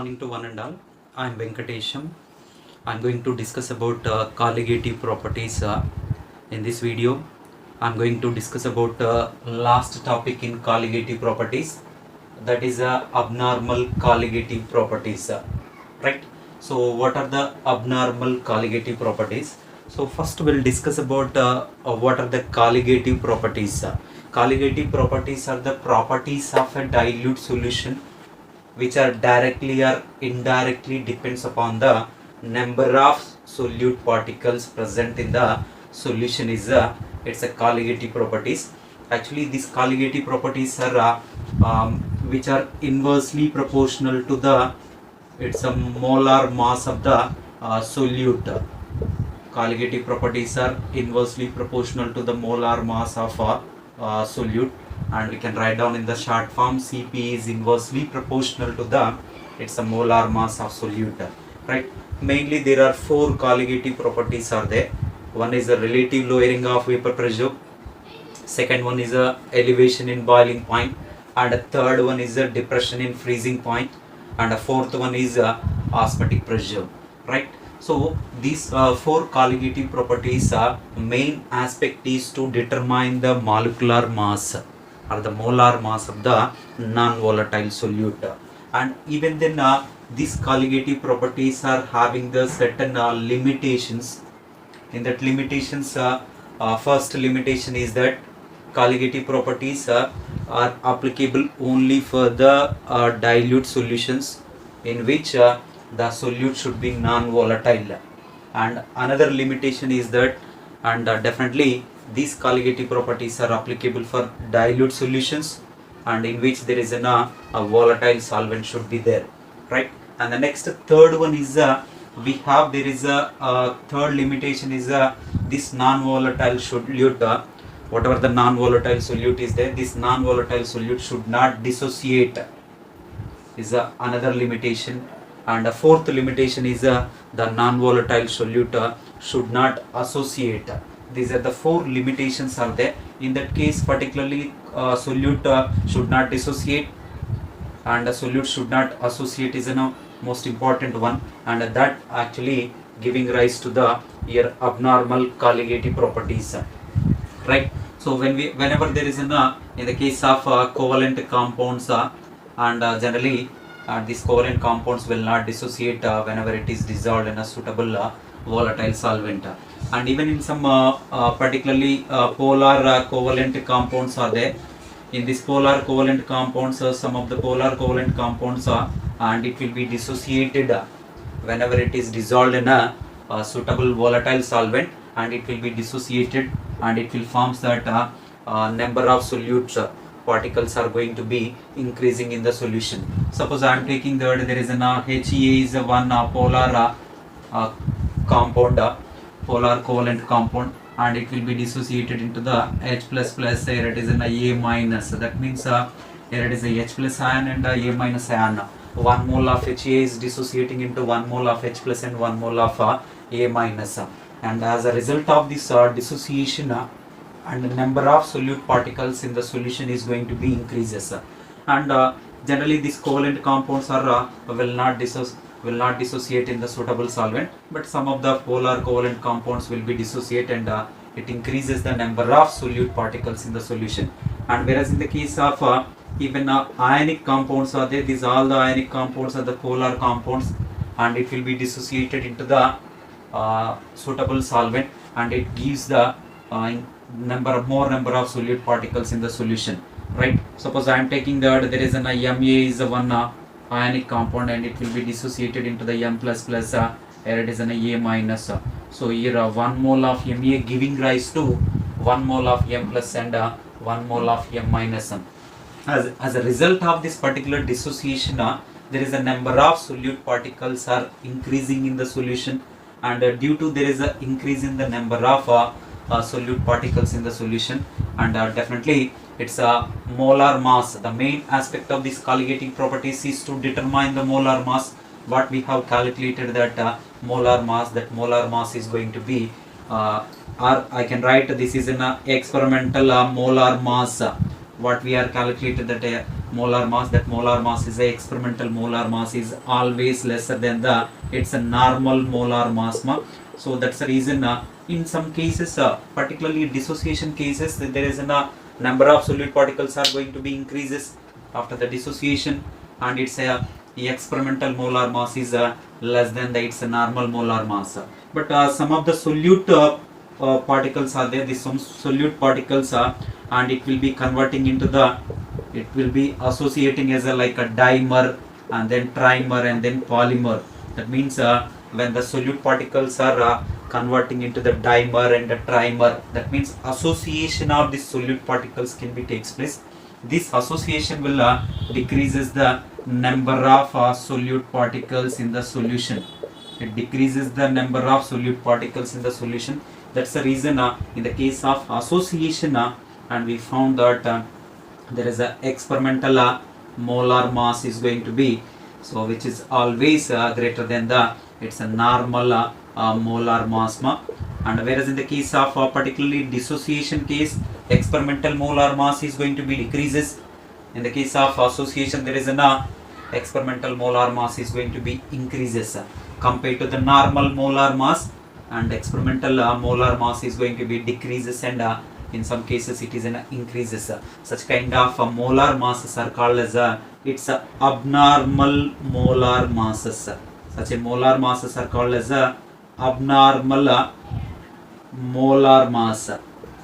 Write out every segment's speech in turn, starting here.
morning to one and all. I am Venkatesham. I am going to discuss about colligative properties in this video. I am going to discuss about last topic in colligative properties, that is abnormal colligative properties. Right. So what are the abnormal colligative properties? So first we'll discuss about what are the colligative properties. Colligative properties are the properties of a dilute solution which are directly or indirectly depends upon the number of solute particles present in the solution. It's a colligative properties. Actually these colligative properties are which are inversely proportional to the molar mass of the solute. Colligative properties are inversely proportional to the molar mass of solute, and we can write down in the short form Cp is inversely proportional to the molar mass of solute. Right. Mainly there are four colligative properties are there. One is the relative lowering of vapor pressure, second one is a elevation in boiling point, and a third one is a depression in freezing point, and a fourth one is osmotic pressure. Right. So these four colligative properties main aspect is to determine the molecular mass or the molar mass of the non-volatile solute, and even then these colligative properties are having the certain limitations. In that limitations, first limitation is that colligative properties are applicable only for the dilute solutions in which the solute should be non-volatile, and another limitation is that, and definitely these colligative properties are applicable for dilute solutions and in which there is a volatile solvent should be there. Right. And the next third one is there is a third limitation is this non-volatile solute, whatever the non-volatile solute is there, this non-volatile solute should not dissociate is another limitation. And the fourth limitation is the non-volatile solute should not associate. These are the four limitations are there. In that case particularly solute should not dissociate and solute should not associate is a most important one, and that actually giving rise to the here abnormal colligative properties. Right. So whenever there is in the case of covalent compounds and generally these covalent compounds will not dissociate whenever it is dissolved in a suitable volatile solvent, and even in some particularly polar covalent compounds are there. In this polar covalent compounds, some of the polar covalent compounds and it will be dissociated whenever it is dissolved in a suitable volatile solvent, and it will be dissociated and it will forms that number of solute particles are going to be increasing in the solution. Suppose I am taking that there is an HEA is one polar compound, polar covalent compound, and it will be dissociated into the H++. Here it is in a A minus. That means here it is a H plus ion and a A minus ion. 1 mole of HEA is dissociating into 1 mole of H plus and 1 mole of A minus. And as a result of this dissociation, and the number of solute particles in the solution is going to be increases. And generally these covalent compounds are will not dissociate in the suitable solvent, but some of the polar covalent compounds will be dissociate, and it increases the number of solute particles in the solution. And whereas in the case of even ionic compounds are there, these all the ionic compounds are the polar compounds, and it will be dissociated into the suitable solvent, and it gives the more number of solute particles in the solution. Right. Suppose I am taking that there is an Ma is one ionic compound, and it will be dissociated into the M++. Here it is an A minus. So here 1 mole of Ma giving rise to 1 mole of M plus and 1 mole of M minus. As a result of this particular dissociation, there is a number of solute particles are increasing in the solution, and due to there is a increase in the number of solute particles in the solution, and definitely it's a molar mass. The main aspect of this colligative properties is to determine the molar mass. What we have calculated that molar mass is going to be or I can write this is an experimental molar mass. What we are calculated that molar mass, that molar mass is a experimental molar mass is always lesser than the its a normal molar mass ma. So that's the reason in some cases, particularly dissociation cases, there is a number of solute particles are going to be increases after the dissociation, and it's a experimental molar mass is less than the its a normal molar mass. But some of the solute particles are there, some solute particles are, and it will be converting into the, it will be associating as a like a dimer and then trimer and then polymer. That means when the solute particles are converting into the dimer and the trimer, that means association of the solute particles can be takes place. This association will decreases the number of solute particles in the solution. It decreases the number of solute particles in the solution. That's the reason in the case of association, and we found that there is a experimental molar mass is going to be, so which is always greater than the it's a normal molar mass ma. And whereas in the case of particularly dissociation case, experimental molar mass is going to be decreases. In the case of association, there is an experimental molar mass is going to be increases compared to the normal molar mass, and experimental molar mass is going to be decreases, and in some cases it is an increases. Such kind of molar masses are called as it's abnormal molar masses. Such a molar masses are called as abnormal molar mass.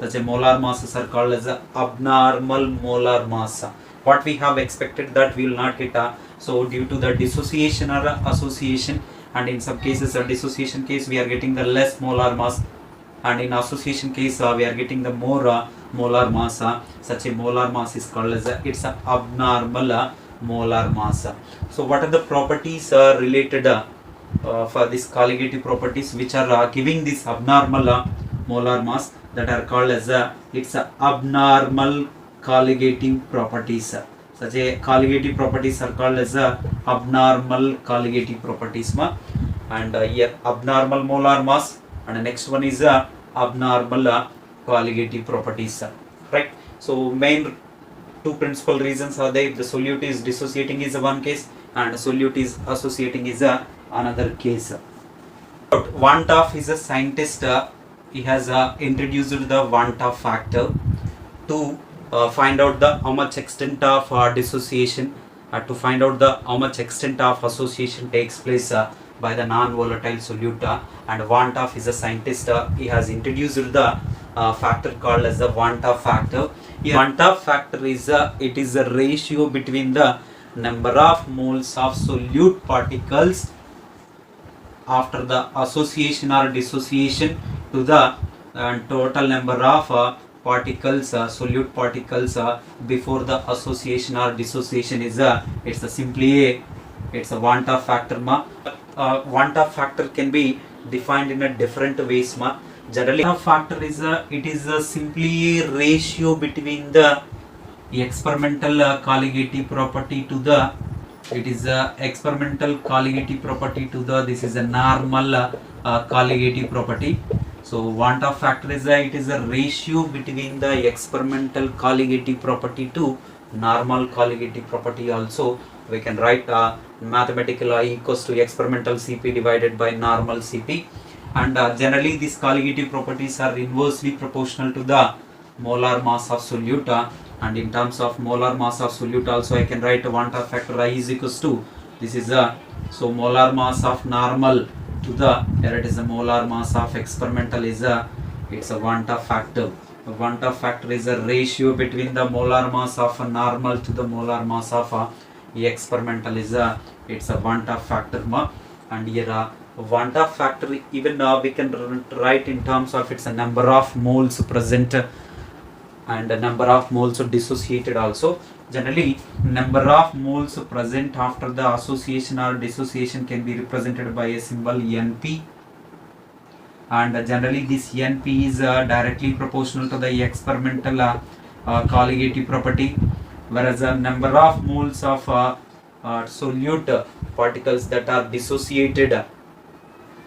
Such a molar masses are called as abnormal molar mass. What we have expected that we will not get so due to the dissociation or association, and in some cases a dissociation case we are getting the less molar mass, and in association case we are getting the more molar mass. Such a molar mass is called as it's a abnormal molar mass. So what are the properties related for this colligative properties which are giving this abnormal molar mass, that are called as it's a abnormal colligative properties. Such a colligative properties are called as abnormal colligative properties ma. And here abnormal molar mass, and the next one is abnormal colligative properties, right? So main two principal reasons are there. If the solute is dissociating is one case, and solute is associating is another case. But Van 't Hoff is a scientist. He has introduced the Van 't Hoff factor to find out the how much extent of dissociation, to find out the how much extent of association takes place by the non-volatile solute. And Van 't Hoff is a scientist. He has introduced the factor called as the Van 't Hoff factor. Here, Van 't Hoff factor is it is a ratio between the number of moles of solute particles after the association or dissociation to the total number of particles, solute particles before the association or dissociation is it's a simply a it's a Van 't Hoff factor ma. Van 't Hoff factor can be defined in a different ways ma. Generally Van 't Hoff factor is it is simply a ratio between the experimental colligative property to the it is a experimental colligative property to the this is a normal colligative property. So Van 't Hoff factor is it is a ratio between the experimental colligative property to normal colligative property. Also we can write mathematical I equals to experimental Cp divided by normal Cp, and generally these colligative properties are inversely proportional to the molar mass of solute. And in terms of molar mass of solute also I can write Van 't Hoff factor I is equals to this is so molar mass of normal to the here it is a molar mass of experimental is it's a Van 't Hoff factor. The Van 't Hoff factor is a ratio between the molar mass of a normal to the molar mass of experimental is it's a Van 't Hoff factor ma. And here Van 't Hoff factor even we can write in terms of its a number of moles present and a number of moles dissociated also. Generally number of moles present after the association or dissociation can be represented by a symbol Np, and generally this Np is directly proportional to the experimental colligative property, whereas the number of moles of solute particles that are dissociated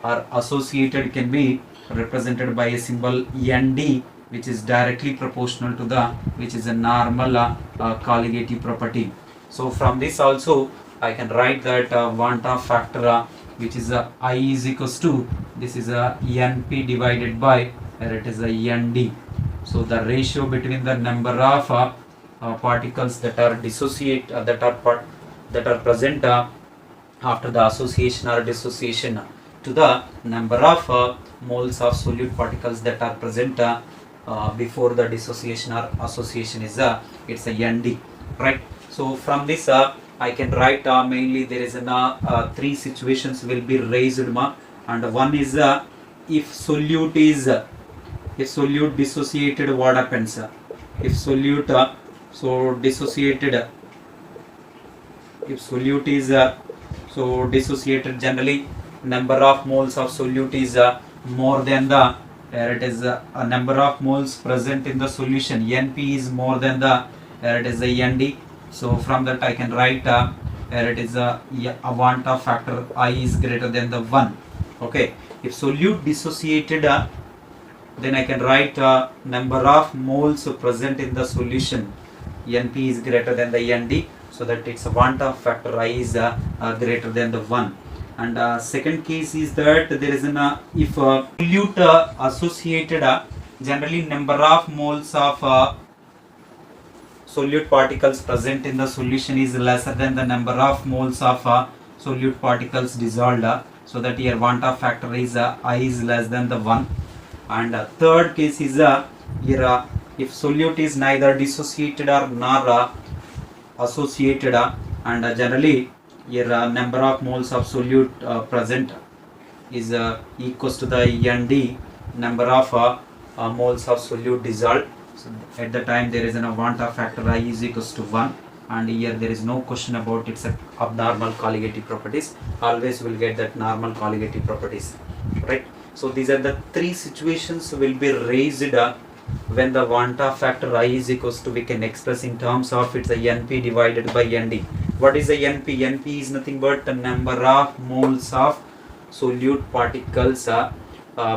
or associated can be represented by a symbol Nd, which is directly proportional to the which is a normal colligative property. So from this also I can write that Van 't Hoff factor which is I is equals to, this is a NP divided by, where it is a ND. So the ratio between the number of particles that are that are present after the association or dissociation to the number of moles of solute particles that are present before the dissociation or association is it's a ND, right? So from this I can write mainly there is three situations will be raised, and one is if solute is if solute dissociated, what happens? If solute dissociated, if solute is dissociated, generally number of moles of solute is more than the, it is a number of moles present in the solution, NP is more than the, it is the ND. So from that I can write it is a Van 't Hoff factor I is greater than the 1. Okay, if solute dissociated, then I can write number of moles present in the solution, NP is greater than the ND, so that it's a Van 't Hoff factor I is greater than the 1. And second case is that there is an if solute associated, generally number of moles of solute particles present in the solution is lesser than the number of moles of solute particles dissolved, so that here Van 't Hoff factor is I is less than the 1. And third case is here if solute is neither dissociated or nor associated, and generally here number of moles of solute present is equals to the ND number of moles of solute dissolved. So at the time there is an Van 't Hoff factor I is equals to 1, and here there is no question about its abnormal colligative properties. Always will get that normal colligative properties, right? So these are the three situations will be raised when the Van 't Hoff factor I is equals to, we can express in terms of it's a NP divided by ND. What is the NP? NP is nothing but the number of moles of solute particles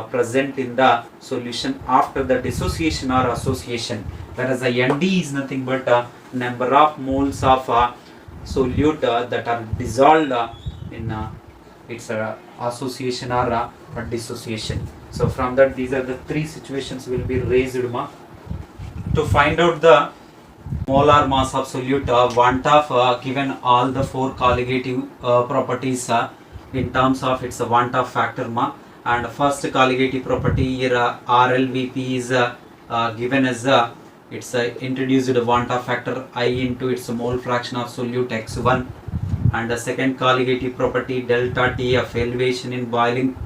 present in the solution after the dissociation or association, whereas the ND is nothing but number of moles of solute that are dissolved in its association or dissociation. So from that these are the three situations will be raised. To find out the molar mass of solute, Van 't Hoff given all the four colligative properties in terms of its Van 't Hoff factor, and first colligative property here RLVP is given as it's introduced Van 't Hoff factor I into its mole fraction of solute x1, and the second colligative property delta TF elevation in boiling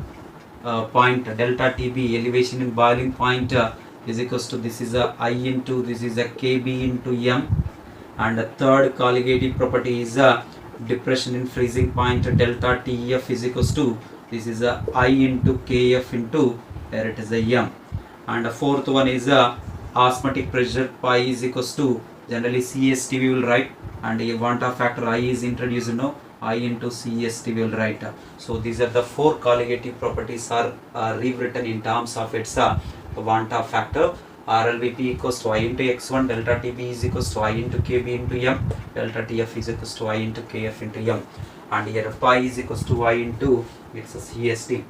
point, delta TB elevation in boiling point is equals to, this is a I into, this is a KB into M, and the third colligative property is depression in freezing point, delta TF is equals to, this is a I into KF into, where it is a M, and the fourth one is osmotic pressure pi is equals to, generally CST we will write, and a Van 't Hoff factor I is introduced, I into CST we will write. So these are the four colligative properties are rewritten in terms of its Van 't Hoff factor. RLVP equals to I into x1, delta TB is equals to I into KB into M, delta TF is equals to I into KF into M, and here pi is equals to I into its CST.